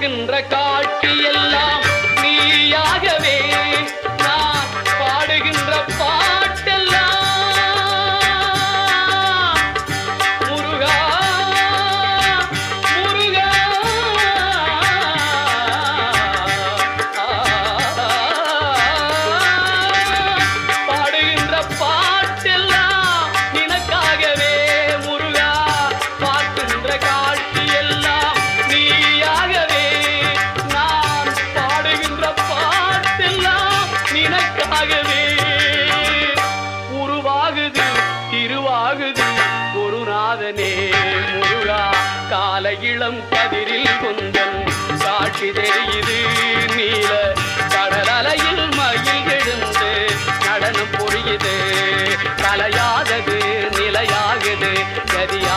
பார்க்கின்ற காட்சி எல்லாம் நீயாகவே நான் பாடுகின்ற பாட்டெல்லாம் முருகா முருகா பாடுகின்ற பாட்டெல்லாம் நினக்காகவே முருகா பார்க்கின்ற காட்சி எல்லாம் நீயாகவே நான் பாடுகின்ற பாட்டெல்லாம் நினக்காகவே உருவாகுது திருவாகுது குருநாதனே முருகா கால இளம் கதிரில் கொந்தன் சாட்சி தெரியுது நீல கடல் அலையில் மயில் எழுந்து நடனம் பொழியுது கலையாதது நிலையாகுது கதியா